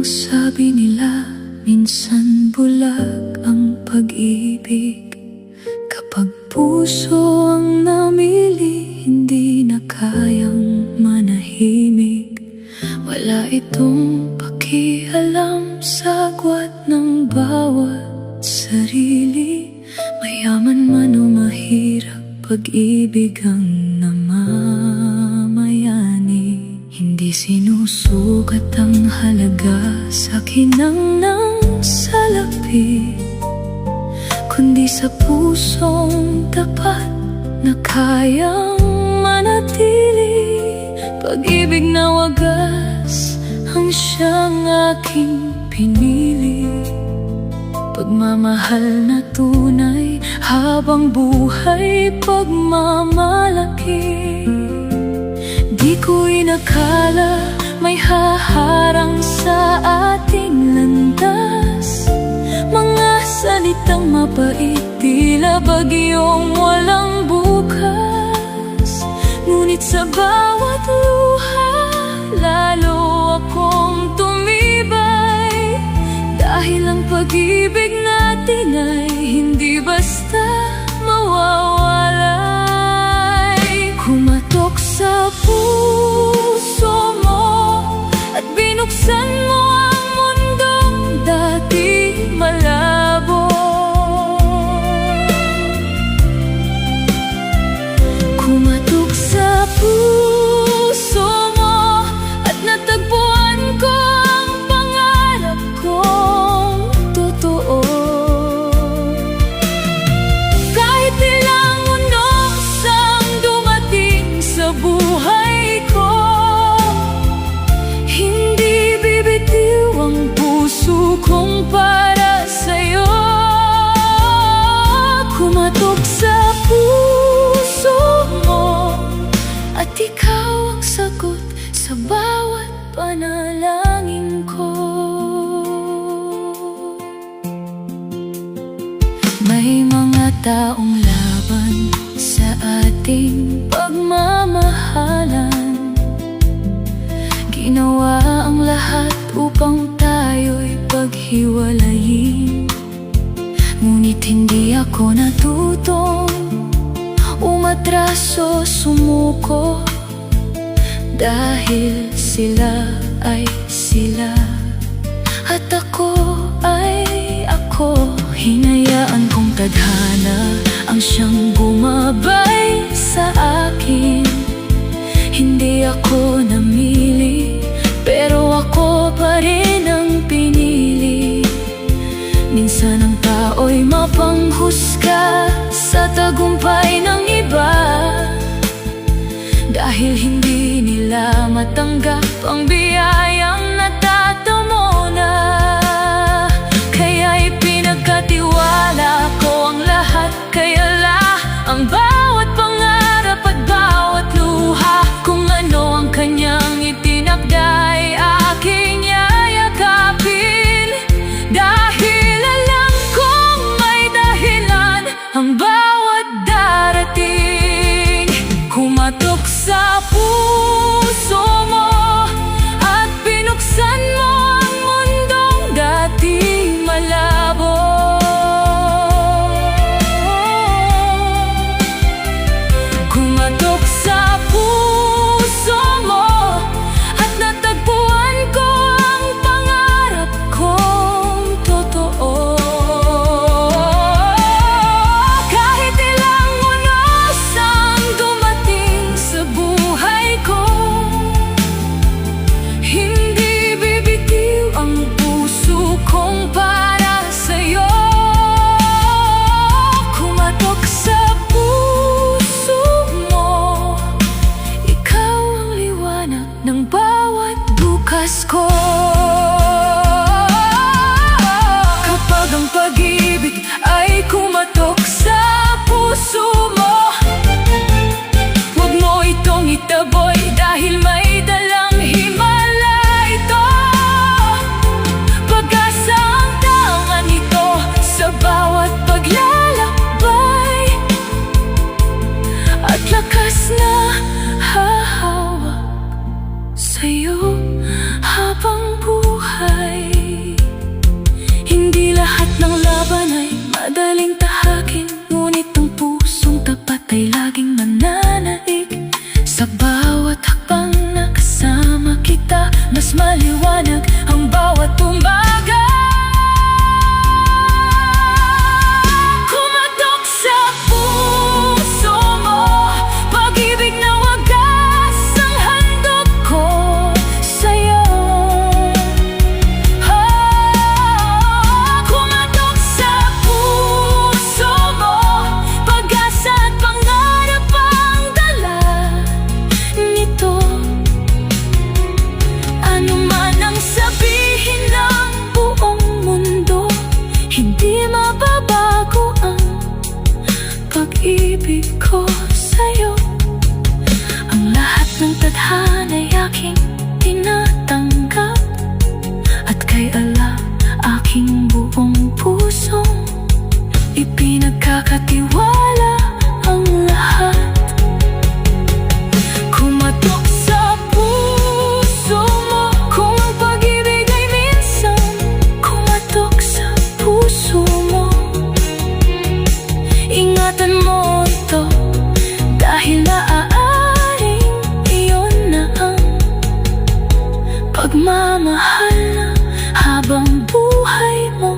Sabi nila, minsan bulag ang pag-ibig. Kapag puso ang namili, hindi na kayang manahimik. Wala itong pakialam sa agwat ng bawat sarili. Mayaman man o mahirap, pag-ibig ang namamayani. Hindi sinusukat ang halaga sa kinang ng salapi, kundi sa pusong tapat na kayang manatili. Pag-ibig na wagas ang siyang aking pinili. Pagmamahal na tunay habang buhay pagmamalaki. Di ko inakala may haharang sa ating landas. Mga salitang mapait, tila bagyong walang bukas. Ngunit sa bawat luha, lalo akong tumibay. Dahil ang pag-ibig natin ay hindi basta mawawalay. Kumatok sa puso mo at binuksan mo ang mundong dati malabo. Kumatok sa puso mo at natagpuan ko ang pangarap kong totoo. Kahit ilang unos ang dumating sa buhay ko, hindi bibitiw ang puso kong para sa'yo. Kumatok sa puso mo at ikaw ang sagot sa bawat panalangin ko. May mga taong laban sa ating pagmamahalan. Ginawa ang lahat upang tayo'y paghiwalayin. Ngunit hindi ako natutong umatraso, sumuko. Dahil sila ay sila at ako ay ako. Hinayaan kong tadhana ang siyang bumabay sa akin. Hindi ako namili, pero ako pa rin ang pinili. Minsan ang tao'y mapanghusga sa tagumpay ng iba, dahil hindi nila matanggap ang biyayang natatamo na. Kaya ipinagkatiwala ko ang lahat, kayala ang bawat pangarap at bawat luha. Kung ano ang kanyang itinakday, aking yayakapin. Dahil alam kong may dahilan ang bawat darating. Kumatok sa puso mo at binuksan mo ang mundong dati malabo. Kumatok sa puso madaling tahakin, ngunit ang pusong tapat ay laging mananaig. Sa bawat hakbang na kasama kita, mas maliwanag ang bawat umaga. Kumatok sa puso mo, pag-ibig na wagas ang handog ko sa'yo. Kumatok sa puso mo, pag-asa at pangarap ang dala nito. Ano man ang sabihin ng buong mundo, hindi mababago ang pag-ibig ko sa'yo. Ang lahat ng tadhana'y aking tinatanggap, at kay Allah aking buong pusong ipinagkakatiwala ang lahat. Kumatok sa puso mo, kung ang pag-ibig ay minsan kumatok sa puso mo. Ingatan mo ito, dahil naaaring iyon na ang pagmamahal na habang buhay mo